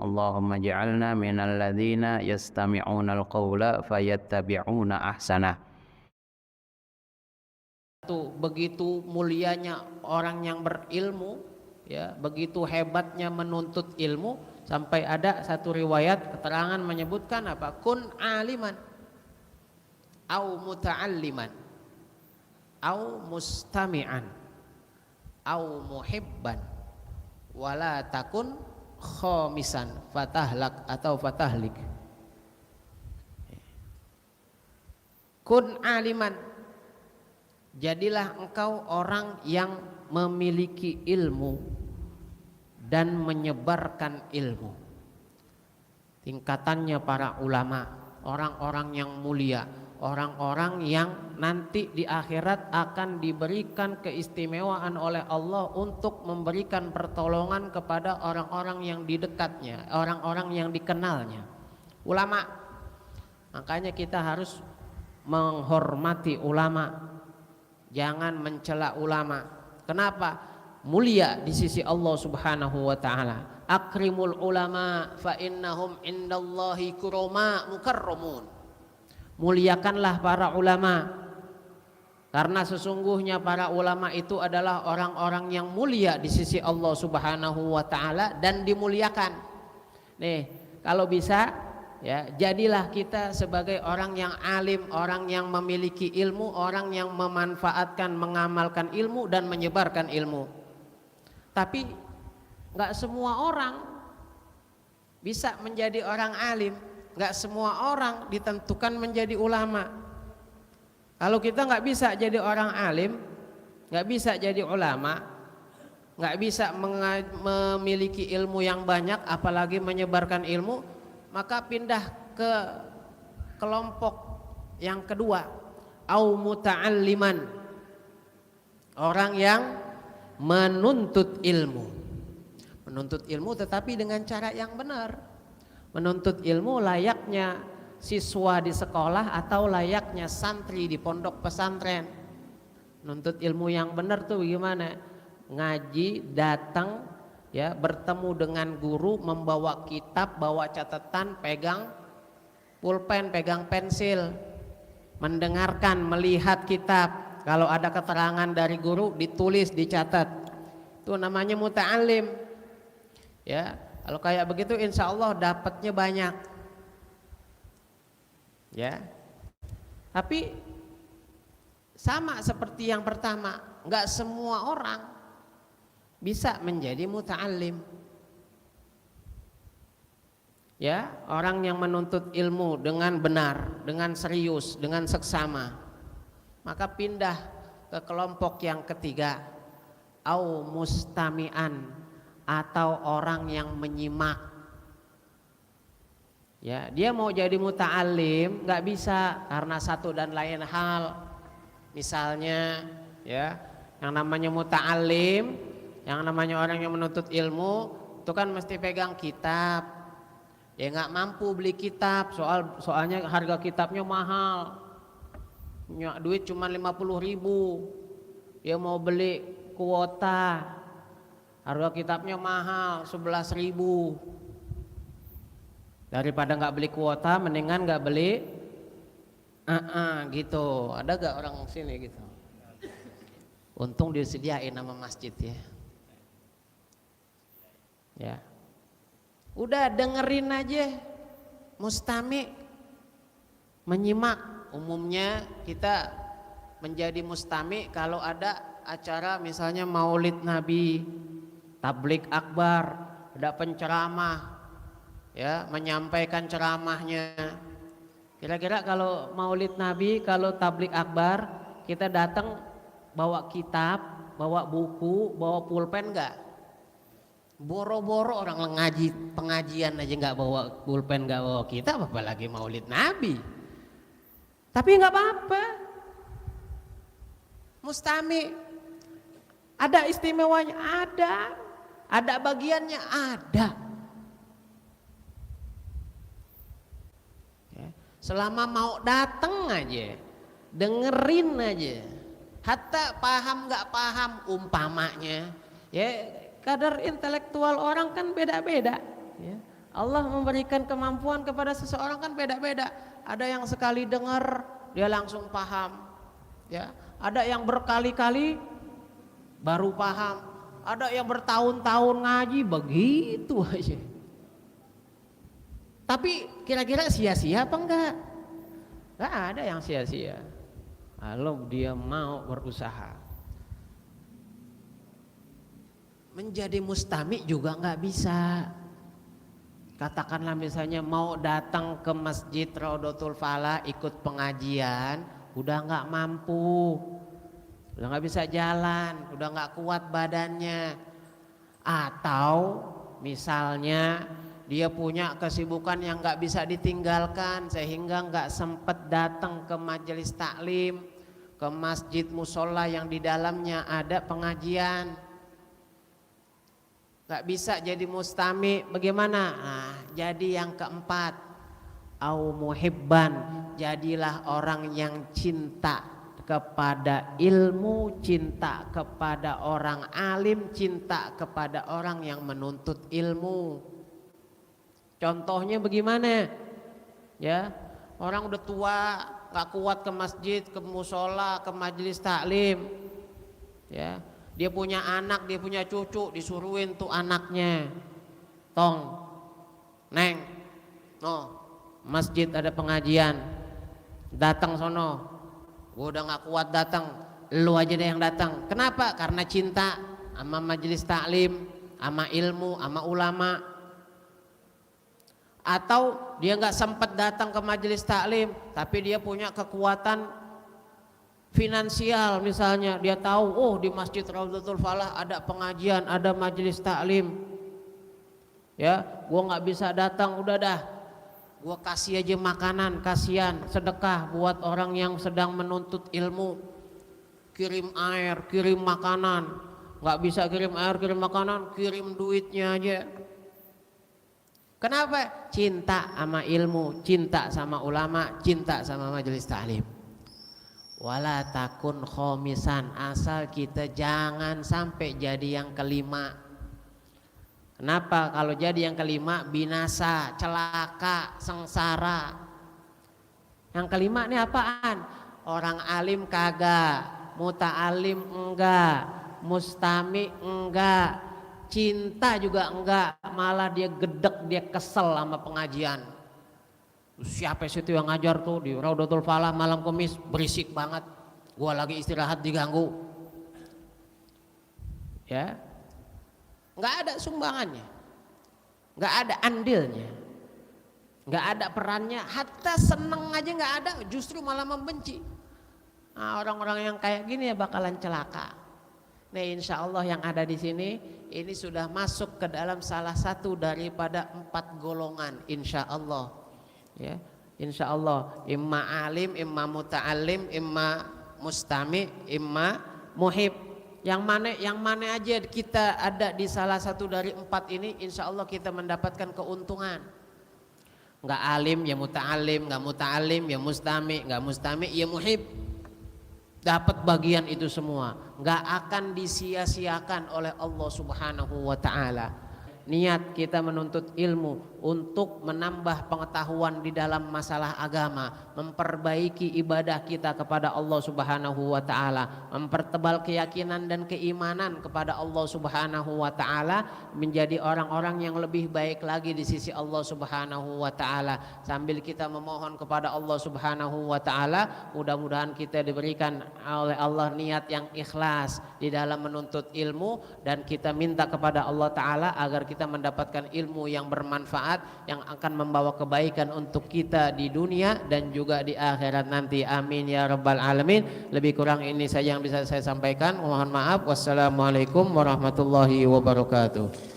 Allahumma ja'alna minal ladzina yastami'unal qawla fayattabi'una ahsanah. Begitu mulianya orang yang berilmu, ya, begitu hebatnya menuntut ilmu, sampai ada satu riwayat keterangan menyebutkan apa? Kun aliman au muta'alliman au mustami'an au muhibban wala takun khamisan fatahlak atau fatahlik. Kun aliman, jadilah engkau orang yang memiliki ilmu dan menyebarkan ilmu. Tingkatannya para ulama, orang-orang yang mulia, orang-orang yang nanti di akhirat akan diberikan keistimewaan oleh Allah untuk memberikan pertolongan kepada orang-orang yang di dekatnya, orang-orang yang dikenalnya. Ulama, makanya kita harus menghormati ulama, jangan mencela ulama. Kenapa? Mulia di sisi Allah Subhanahu wa taala. Akrimul ulama fa innahum indallahi kurama mukarramun. Muliakanlah para ulama, karena sesungguhnya para ulama itu adalah orang-orang yang mulia di sisi Allah Subhanahu wa taala dan dimuliakan. Nih, kalau bisa ya, jadilah kita sebagai orang yang alim, orang yang memiliki ilmu, orang yang memanfaatkan, mengamalkan ilmu dan menyebarkan ilmu. Tapi nggak semua orang bisa menjadi orang alim, nggak semua orang ditentukan menjadi ulama. Kalau kita nggak bisa jadi orang alim, nggak bisa jadi ulama, nggak bisa memiliki ilmu yang banyak, apalagi menyebarkan ilmu, maka pindah ke kelompok yang kedua, au muta'alliman, orang yang menuntut ilmu. Menuntut ilmu tetapi dengan cara yang benar. Menuntut ilmu layaknya siswa di sekolah atau layaknya santri di pondok pesantren. Menuntut ilmu yang benar tuh gimana? Ngaji, datang, ya, bertemu dengan guru, membawa kitab, bawa catatan, pegang pulpen, pegang pensil, mendengarkan, melihat kitab. Kalau ada keterangan dari guru ditulis, dicatat. Itu namanya muta'alim. Ya, kalau kayak begitu insya Allah dapatnya banyak. Ya. Tapi sama seperti yang pertama, nggak semua orang bisa menjadi muta'alim. Ya, orang yang menuntut ilmu dengan benar, dengan serius, dengan seksama, maka pindah ke kelompok yang ketiga, au mustami'an, atau orang yang menyimak. Ya, dia mau jadi muta'alim nggak bisa karena satu dan lain hal. Misalnya, ya, yang namanya muta'alim, yang namanya orang yang menuntut ilmu, itu kan mesti pegang kitab. Ya nggak mampu beli kitab, soalnya harga kitabnya mahal. Punya duit cuma 50.000. Dia mau beli kuota, harga kitabnya mahal 11.000. Daripada nggak beli kuota, mendingan nggak beli. Gitu. Ada gak orang sini gitu? Untung disediain nama masjid ya. Ya. Udah dengerin aja, mustami, menyimak. Umumnya kita menjadi mustami kalau ada acara misalnya maulid Nabi, tablik akbar, ada penceramah, ya, menyampaikan ceramahnya. Kira-kira kalau maulid Nabi, kalau tablik akbar, kita datang bawa kitab, bawa buku, bawa pulpen enggak? Boro-boro orang ngaji pengajian aja nggak bawa pulpen, nggak bawa kitab, apalagi maulid Nabi. Tapi nggak apa-apa. Mustami ada istimewanya, ada bagiannya, ada. Ya, selama mau datang aja, dengerin aja, hatta paham nggak paham umpamanya, ya. Kadar intelektual orang kan beda-beda, ya. Allah memberikan kemampuan kepada seseorang kan beda-beda. Ada yang sekali dengar dia langsung paham, ya. Ada yang berkali-kali baru paham. Ada yang bertahun-tahun ngaji begitu aja. Tapi kira-kira sia-sia apa enggak? Enggak ada yang sia-sia. Kalau dia mau berusaha. Menjadi mustami juga enggak bisa. Katakanlah misalnya mau datang ke Masjid Raudhatul Falah ikut pengajian, udah nggak mampu, udah nggak bisa jalan, udah nggak kuat badannya. Atau misalnya dia punya kesibukan yang nggak bisa ditinggalkan sehingga nggak sempet datang ke majelis taklim, ke masjid musola yang di dalamnya ada pengajian. Gak bisa jadi mustami, bagaimana? Nah, jadi yang keempat, au muhibban, jadilah orang yang cinta kepada ilmu, cinta kepada orang alim, cinta kepada orang yang menuntut ilmu. Contohnya bagaimana? Ya, orang udah tua, gak kuat ke masjid, ke musola, ke majelis taklim, ya. Dia punya anak, dia punya cucu, disuruhin tuh anaknya, tong, neng, no, masjid ada pengajian, datang sono. Gue udah nggak kuat datang, lu aja deh yang datang. Kenapa? Karena cinta sama majelis taklim, sama ilmu, sama ulama. Atau dia nggak sempat datang ke majelis taklim, tapi dia punya kekuatan finansial, misalnya dia tahu, oh di Masjid Raudhatul Falah ada pengajian, ada majelis taklim, ya, gua nggak bisa datang, udah dah, gua kasih aja makanan, kasihan, sedekah buat orang yang sedang menuntut ilmu, kirim air, kirim makanan, nggak bisa kirim air, kirim makanan, kirim duitnya aja. Kenapa? Cinta sama ilmu, cinta sama ulama, cinta sama majelis taklim. Wala takun khomisan, asal kita jangan sampai jadi yang kelima. Kenapa? Kalau jadi yang kelima binasa, celaka, sengsara. Yang kelima ini apaan? Orang alim kagak, muta'alim enggak, mustami enggak, cinta juga enggak, malah dia gedek, dia kesel sama pengajian. Siapa sih itu yang ngajar tuh di Raudhatul Falah malam Kamis, berisik banget, gua lagi istirahat diganggu, ya, nggak ada sumbangannya, nggak ada andilnya, nggak ada perannya, hatta seneng aja nggak ada, justru malah membenci. Nah, orang-orang yang kayak gini ya bakalan celaka. Nah, insya Allah yang ada di sini ini sudah masuk ke dalam salah satu daripada 4 golongan, insya Allah. Ya, insya Allah, imma alim, imma muta'alim, imma mustami, imma muhib. Yang mana aja kita ada di salah satu dari 4 ini, insya Allah kita mendapatkan keuntungan. Nggak alim ya muta'alim, nggak muta'alim ya mustami, nggak mustami ya muhib. Dapat bagian itu semua, nggak akan disia-siakan oleh Allah Subhanahu wa Ta'ala. Niat kita menuntut ilmu untuk menambah pengetahuan di dalam masalah agama, memperbaiki ibadah kita kepada Allah Subhanahu wa Ta'ala, mempertebal keyakinan dan keimanan kepada Allah Subhanahu wa Ta'ala, menjadi orang-orang yang lebih baik lagi di sisi Allah Subhanahu wa Ta'ala. Sambil kita memohon kepada Allah Subhanahu wa Ta'ala, mudah-mudahan kita diberikan oleh Allah niat yang ikhlas di dalam menuntut ilmu, dan kita minta kepada Allah Ta'ala agar kita mendapatkan ilmu yang bermanfaat, yang akan membawa kebaikan untuk kita di dunia dan juga di akhirat nanti. Amin ya rabbal alamin. Lebih kurang ini saja yang bisa saya sampaikan. Mohon maaf. Wassalamualaikum warahmatullahi wabarakatuh.